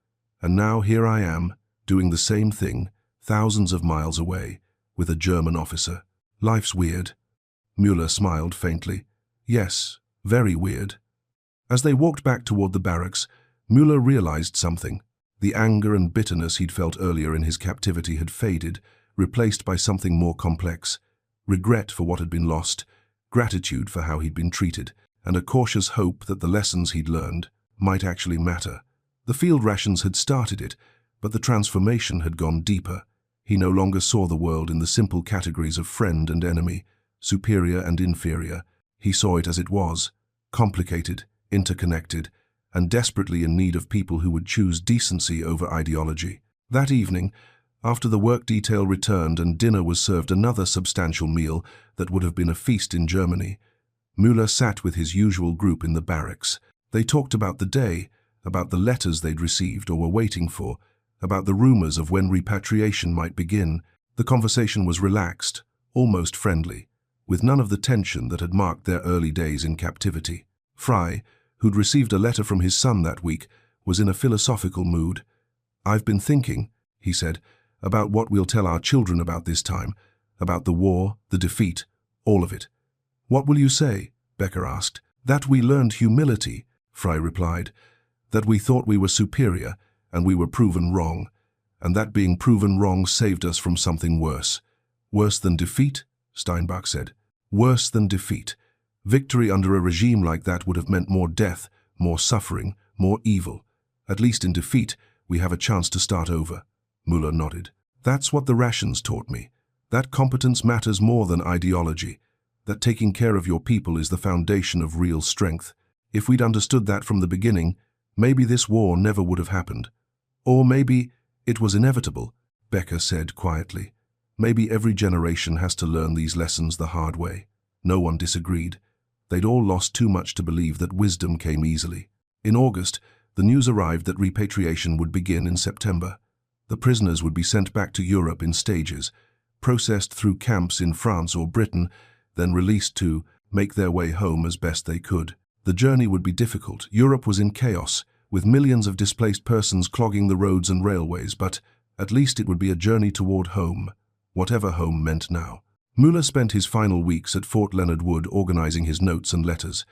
And now here I am, doing the same thing, thousands of miles away, with a German officer. Life's weird. Müller smiled faintly. Yes, very weird. As they walked back toward the barracks, Müller realized something. The anger and bitterness he'd felt earlier in his captivity had faded, replaced by something more complex. Regret for what had been lost, gratitude for how he'd been treated, and a cautious hope that the lessons he'd learned might actually matter. The field rations had started it, but the transformation had gone deeper. He no longer saw the world in the simple categories of friend and enemy, superior and inferior. He saw it as it was, complicated, interconnected, and desperately in need of people who would choose decency over ideology. That evening, after the work detail returned and dinner was served, another substantial meal that would have been a feast in Germany, Müller sat with his usual group in the barracks. They talked about the day, about the letters they'd received or were waiting for, about the rumors of when repatriation might begin. The conversation was relaxed, almost friendly, with none of the tension that had marked their early days in captivity. Fry, who'd received a letter from his son that week, was in a philosophical mood. "I've been thinking," he said, "about what we'll tell our children about this time, about the war, the defeat, all of it." "What will you say?" Becker asked. "That we learned humility," Fry replied, "that we thought we were superior, and we were proven wrong, and that being proven wrong saved us from something worse." "Worse than defeat?" Steinbach said. "Worse than defeat. Victory under a regime like that would have meant more death, more suffering, more evil. At least in defeat, we have a chance to start over." Müller nodded. "That's what the rations taught me. That competence matters more than ideology. That taking care of your people is the foundation of real strength. If we'd understood that from the beginning, maybe this war never would have happened. Or maybe it was inevitable," Becker said quietly. "Maybe every generation has to learn these lessons the hard way." No one disagreed. They'd all lost too much to believe that wisdom came easily. In August, the news arrived that repatriation would begin in September. The prisoners would be sent back to Europe in stages, processed through camps in France or Britain, then released to make their way home as best they could. The journey would be difficult. Europe was in chaos, with millions of displaced persons clogging the roads and railways, but at least it would be a journey toward home, whatever home meant now. Müller spent his final weeks at Fort Leonard Wood organizing his notes and letters.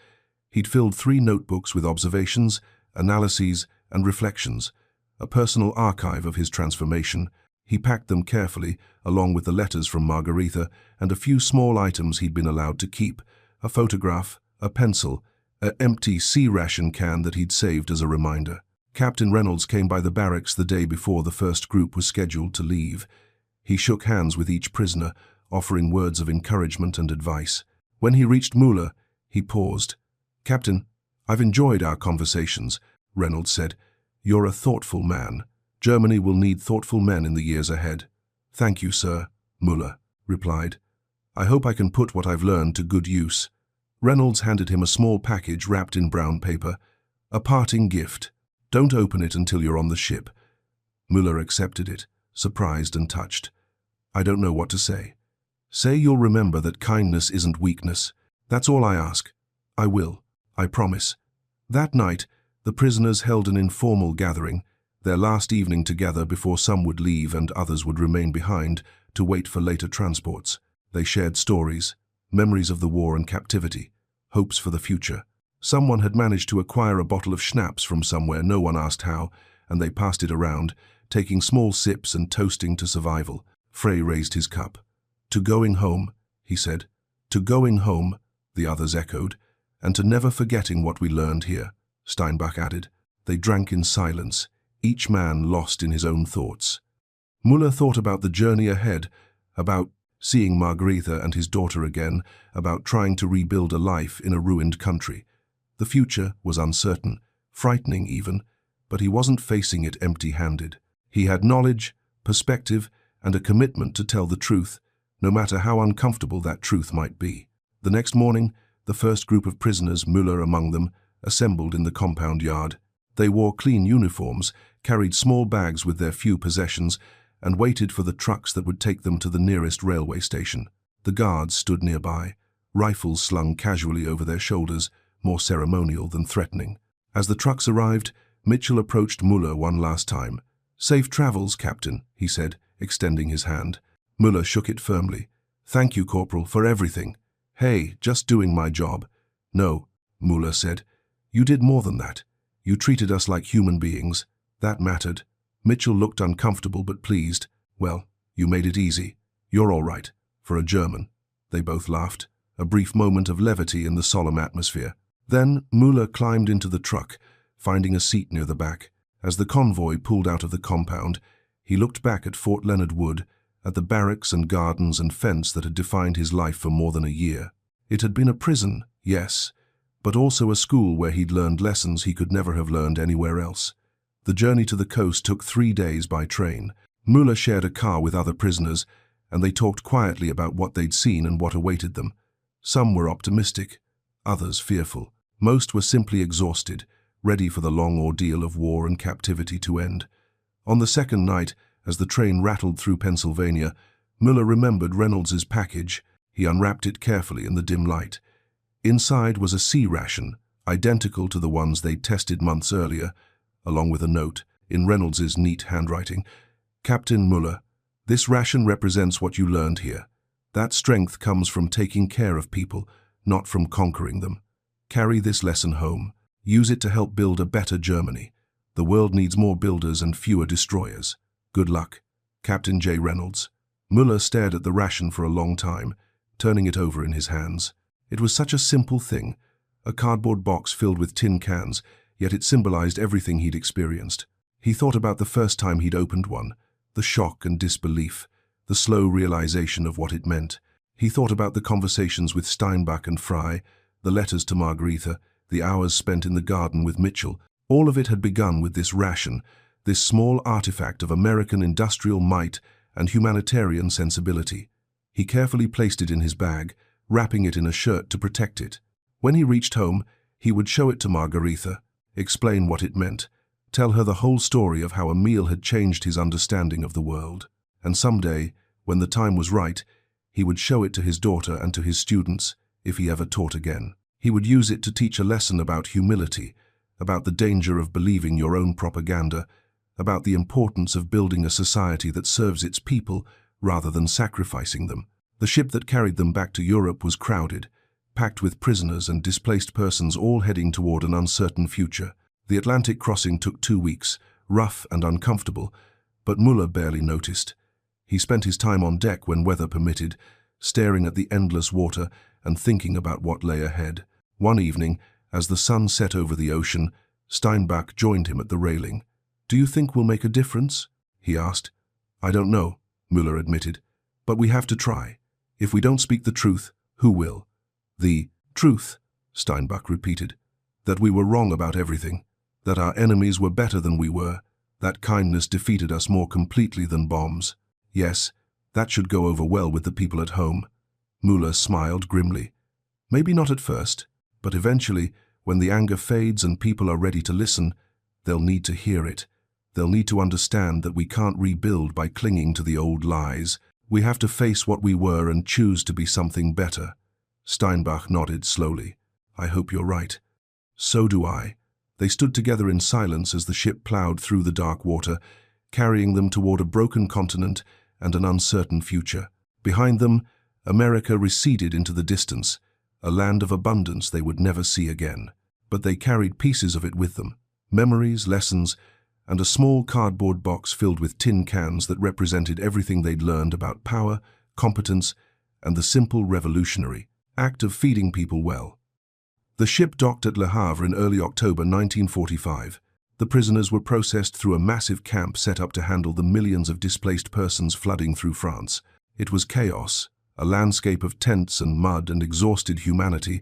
He'd filled 3 notebooks with observations, analyses, and reflections, a personal archive of his transformation. He packed them carefully, along with the letters from Margarita and a few small items he'd been allowed to keep, a photograph, a pencil, an empty C-ration can that he'd saved as a reminder. Captain Reynolds came by the barracks the day before the first group was scheduled to leave. He shook hands with each prisoner, offering words of encouragement and advice. When he reached Müller, he paused. "Captain, I've enjoyed our conversations," Reynolds said. "You're a thoughtful man. Germany will need thoughtful men in the years ahead." "Thank you, sir," Müller replied. "I hope I can put what I've learned to good use." Reynolds handed him a small package wrapped in brown paper. "A parting gift. Don't open it until you're on the ship." Müller accepted it, surprised and touched. "I don't know what to say." "Say you'll remember that kindness isn't weakness. That's all I ask." "I will. I promise." That night, the prisoners held an informal gathering, their last evening together before some would leave and others would remain behind to wait for later transports. They shared stories, memories of the war and captivity, hopes for the future. Someone had managed to acquire a bottle of schnapps from somewhere, no one asked how, and they passed it around, taking small sips and toasting to survival. Frey raised his cup. "To going home," he said. "To going home," the others echoed, "and to never forgetting what we learned here," Steinbach added. They drank in silence, each man lost in his own thoughts. Müller thought about the journey ahead, about seeing Margarita and his daughter again, about trying to rebuild a life in a ruined country. The future was uncertain, frightening even, but he wasn't facing it empty-handed. He had knowledge, perspective, and a commitment to tell the truth, no matter how uncomfortable that truth might be. The next morning, the first group of prisoners, Müller among them, assembled in the compound yard. They wore clean uniforms, carried small bags with their few possessions, and waited for the trucks that would take them to the nearest railway station. The guards stood nearby, rifles slung casually over their shoulders, more ceremonial than threatening. As the trucks arrived, Mitchell approached Müller one last time. "Safe travels, Captain," he said, extending his hand. Müller shook it firmly. "Thank you, Corporal, for everything." "Hey, just doing my job." "No," Müller said. "You did more than that. You treated us like human beings. That mattered." Mitchell looked uncomfortable but pleased. "Well, you made it easy. You're all right, for a German." They both laughed, a brief moment of levity in the solemn atmosphere. Then Müller climbed into the truck, finding a seat near the back. As the convoy pulled out of the compound, he looked back at Fort Leonard Wood, at the barracks and gardens and fence that had defined his life for more than a year. It had been a prison, yes, but also a school where he'd learned lessons he could never have learned anywhere else. The journey to the coast took 3 days by train. Müller shared a car with other prisoners, and they talked quietly about what they'd seen and what awaited them. Some were optimistic, others fearful. Most were simply exhausted, ready for the long ordeal of war and captivity to end. On the second night, as the train rattled through Pennsylvania, Müller remembered Reynolds's package. He unwrapped it carefully in the dim light. Inside was a C-ration, identical to the ones they'd tested months earlier, along with a note, in Reynolds's neat handwriting. "Captain Müller, this ration represents what you learned here. That strength comes from taking care of people, not from conquering them. Carry this lesson home. Use it to help build a better Germany. The world needs more builders and fewer destroyers. Good luck. Captain J. Reynolds." Müller stared at the ration for a long time, turning it over in his hands. It was such a simple thing, a cardboard box filled with tin cans, yet it symbolized everything he'd experienced. He thought about the first time he'd opened one, the shock and disbelief, the slow realization of what it meant. He thought about the conversations with Steinbach and Fry, the letters to Margaretha, the hours spent in the garden with Mitchell. All of it had begun with this ration, this small artifact of American industrial might and humanitarian sensibility. He carefully placed it in his bag, wrapping it in a shirt to protect it. When he reached home, he would show it to Margaretha, explain what it meant, tell her the whole story of how a meal had changed his understanding of the world. And someday, when the time was right, he would show it to his daughter and to his students, if he ever taught again. He would use it to teach a lesson about humility, about the danger of believing your own propaganda, about the importance of building a society that serves its people rather than sacrificing them. The ship that carried them back to Europe was crowded, packed with prisoners and displaced persons all heading toward an uncertain future. The Atlantic crossing took 2 weeks, rough and uncomfortable, but Müller barely noticed. He spent his time on deck when weather permitted, staring at the endless water and thinking about what lay ahead. One evening, as the sun set over the ocean, Steinbach joined him at the railing. "Do you think we'll make a difference?" he asked. "I don't know," Müller admitted, "but we have to try. If we don't speak the truth, who will?" "The truth," Steinbach repeated. "That we were wrong about everything, that our enemies were better than we were, that kindness defeated us more completely than bombs. Yes, that should go over well with the people at home." Müller smiled grimly. "Maybe not at first, but eventually, when the anger fades and people are ready to listen, they'll need to hear it. They'll need to understand that we can't rebuild by clinging to the old lies. We have to face what we were and choose to be something better." Steinbach nodded slowly. "I hope you're right." "So do I." They stood together in silence as the ship plowed through the dark water, carrying them toward a broken continent and an uncertain future. Behind them, America receded into the distance, a land of abundance they would never see again. But they carried pieces of it with them, memories, lessons, and a small cardboard box filled with tin cans that represented everything they'd learned about power, competence, and the simple revolutionary act of feeding people well. The ship docked at Le Havre in early October 1945. The prisoners were processed through a massive camp set up to handle the millions of displaced persons flooding through France. It was chaos, a landscape of tents and mud and exhausted humanity,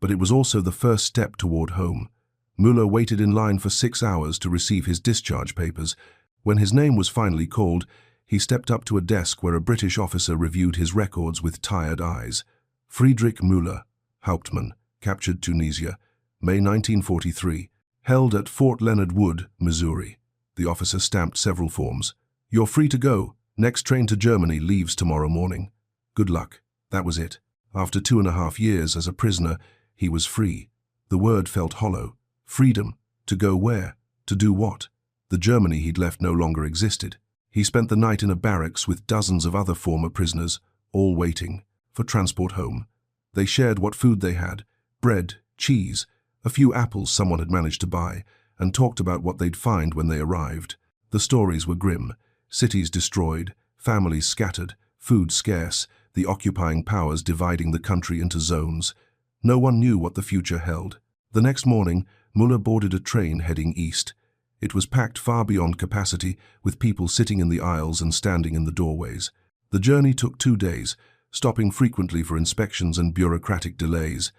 but it was also the first step toward home. Müller waited in line for 6 hours to receive his discharge papers. When his name was finally called, he stepped up to a desk where a British officer reviewed his records with tired eyes. Friedrich Müller, Hauptmann, captured Tunisia, May 1943, held at Fort Leonard Wood, Missouri. The officer stamped several forms. "You're free to go. Next train to Germany leaves tomorrow morning." Good luck. That was it. After 2.5 years as a prisoner, he was free. The word felt hollow. Freedom. To go where? To do what? The Germany he'd left no longer existed. He spent the night in a barracks with dozens of other former prisoners, all waiting for transport home. They shared what food they had, bread, cheese, a few apples someone had managed to buy, and talked about what they'd find when they arrived. The stories were grim. Cities destroyed, families scattered, food scarce, the occupying powers dividing the country into zones. No one knew what the future held. The next morning, Müller boarded a train heading east. It was packed far beyond capacity, with people sitting in the aisles and standing in the doorways. The journey took 2 days, stopping frequently for inspections and bureaucratic delays.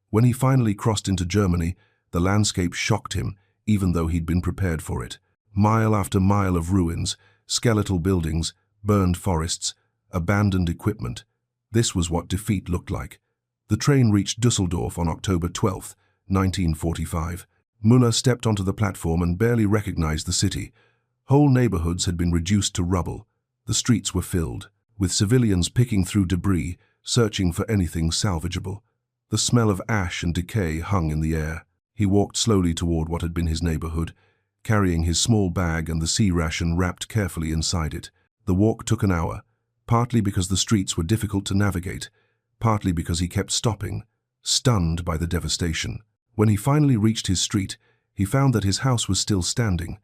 When he finally crossed into Germany, the landscape shocked him, even though he'd been prepared for it. Mile after mile of ruins, skeletal buildings, burned forests, abandoned equipment. This was what defeat looked like. The train reached Düsseldorf on October 12, 1945. Müller stepped onto the platform and barely recognized the city. Whole neighborhoods had been reduced to rubble. The streets were filled, with civilians picking through debris, searching for anything salvageable. The smell of ash and decay hung in the air. He walked slowly toward what had been his neighborhood, carrying his small bag and the C-ration wrapped carefully inside it. The walk took an hour, partly because the streets were difficult to navigate, partly because he kept stopping, stunned by the devastation. When he finally reached his street, he found that his house was still standing,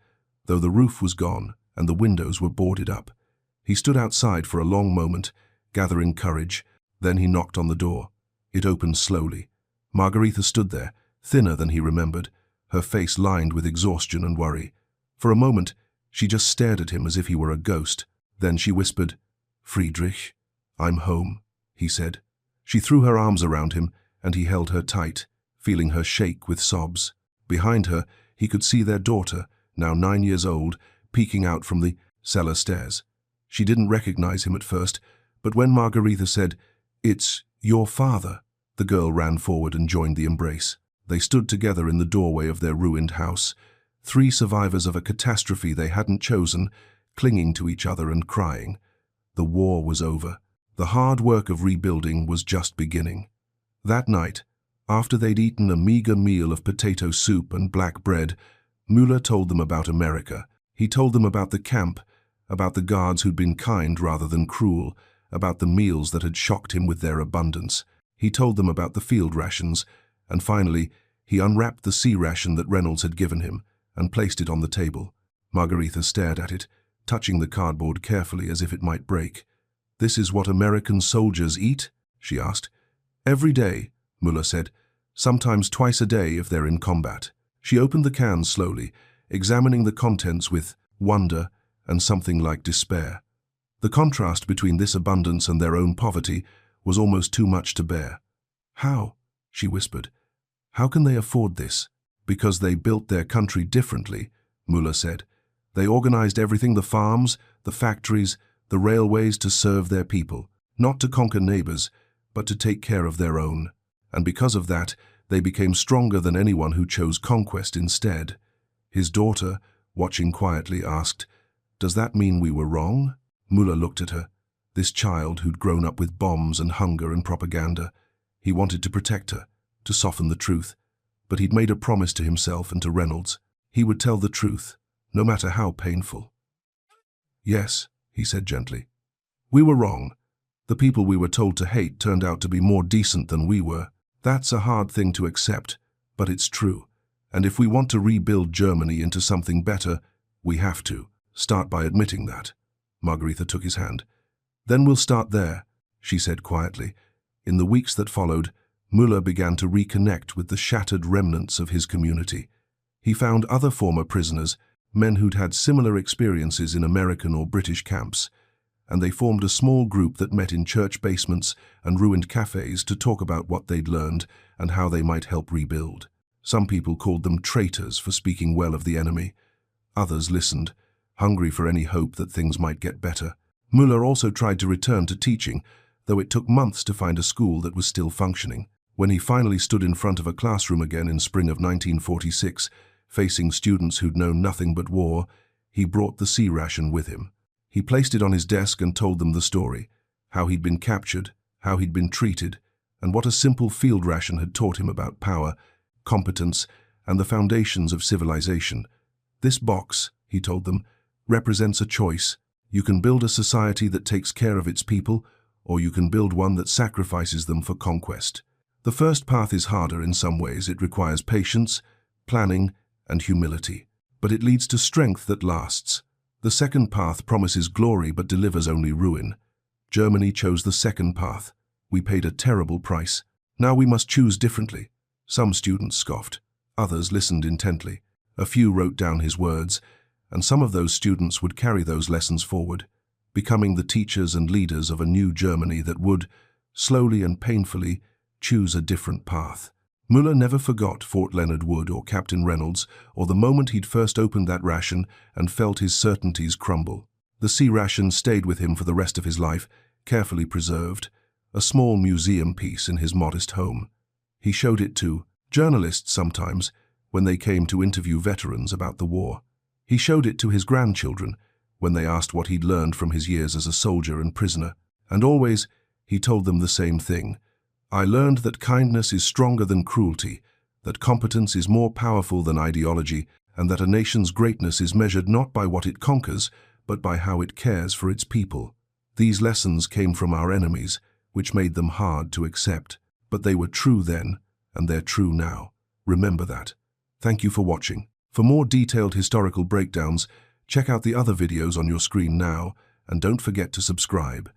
though the roof was gone and the windows were boarded up. He stood outside for a long moment, gathering courage. Then he knocked on the door. It opened slowly. Margaretha stood there, thinner than he remembered, her face lined with exhaustion and worry. For a moment, she just stared at him as if he were a ghost. Then she whispered, "Friedrich, I'm home," he said. She threw her arms around him, and he held her tight, feeling her shake with sobs. Behind her, he could see their daughter, now 9 years old, peeking out from the cellar stairs. She didn't recognize him at first, but when Margaretha said, "It's your father," the girl ran forward and joined the embrace. They stood together in the doorway of their ruined house, 3 survivors of a catastrophe they hadn't chosen, clinging to each other and crying. The war was over. The hard work of rebuilding was just beginning. That night, after they'd eaten a meager meal of potato soup and black bread, Müller told them about America. He told them about the camp, about the guards who'd been kind rather than cruel, about the meals that had shocked him with their abundance. He told them about the field rations, and finally, he unwrapped the C-ration that Reynolds had given him and placed it on the table. Margaretha stared at it, touching the cardboard carefully as if it might break. "This is what American soldiers eat?" she asked. "Every day," Müller said, "sometimes twice a day if they're in combat." She opened the cans slowly, examining the contents with wonder and something like despair. The contrast between this abundance and their own poverty was almost too much to bear. "How?" she whispered. "How can they afford this?" "Because they built their country differently," Müller said. "They organized everything, the farms, the factories, the railways, to serve their people, not to conquer neighbors, but to take care of their own. And because of that, they became stronger than anyone who chose conquest instead." His daughter, watching quietly, asked, "Does that mean we were wrong?" Müller looked at her, this child who'd grown up with bombs and hunger and propaganda. He wanted to protect her, to soften the truth, but he'd made a promise to himself and to Reynolds. He would tell the truth, no matter how painful. "Yes," he said gently. "We were wrong. The people we were told to hate turned out to be more decent than we were. That's a hard thing to accept, but it's true. And if we want to rebuild Germany into something better, we have to start by admitting that." Margaretha took his hand. "Then we'll start there," she said quietly. In the weeks that followed, Müller began to reconnect with the shattered remnants of his community. He found other former prisoners, men who'd had similar experiences in American or British camps, and they formed a small group that met in church basements and ruined cafes to talk about what they'd learned and how they might help rebuild. Some people called them traitors for speaking well of the enemy. Others listened, hungry for any hope that things might get better. Müller also tried to return to teaching, though it took months to find a school that was still functioning. When he finally stood in front of a classroom again in spring of 1946, facing students who'd known nothing but war, he brought the C-ration with him. He placed it on his desk and told them the story, how he'd been captured, how he'd been treated, and what a simple field ration had taught him about power, competence, and the foundations of civilization. This box, he told them, represents a choice. You can build a society that takes care of its people, or you can build one that sacrifices them for conquest. The first path is harder in some ways. It requires patience, planning, and humility. But it leads to strength that lasts. The second path promises glory but delivers only ruin. Germany chose the second path. We paid a terrible price. Now we must choose differently. Some students scoffed. Others listened intently. A few wrote down his words, and some of those students would carry those lessons forward, becoming the teachers and leaders of a new Germany that would, slowly and painfully, choose a different path. Müller never forgot Fort Leonard Wood or Captain Reynolds, or the moment he'd first opened that ration and felt his certainties crumble. The C-ration stayed with him for the rest of his life, carefully preserved, a small museum piece in his modest home. He showed it to journalists sometimes when they came to interview veterans about the war. He showed it to his grandchildren when they asked what he'd learned from his years as a soldier and prisoner. And always, he told them the same thing. I learned that kindness is stronger than cruelty, that competence is more powerful than ideology, and that a nation's greatness is measured not by what it conquers, but by how it cares for its people. These lessons came from our enemies, which made them hard to accept. But they were true then, and they're true now. Remember that. Thank you for watching. For more detailed historical breakdowns, check out the other videos on your screen now, and don't forget to subscribe.